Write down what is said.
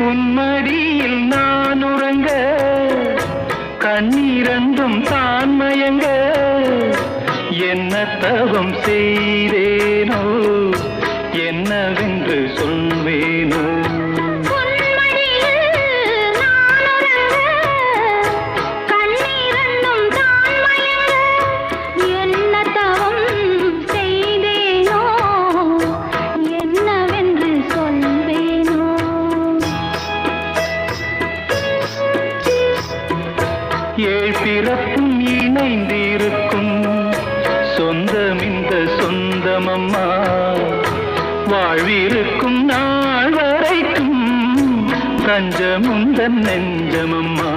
உன்மடியில் நான் உறங்க கண்ணீரண்டும் தான் மயங்க என்ன தவம் செய்தேனோ என்னவென்று சொல்வேனோ ஏழ் பிறப்பும் இணைந்திருக்கும் சொந்தம் இந்த சொந்தமம்மா வாழ்விருக்கும் நாள் வரைக்கும் தஞ்சமுந்தன் நெஞ்சமம்மா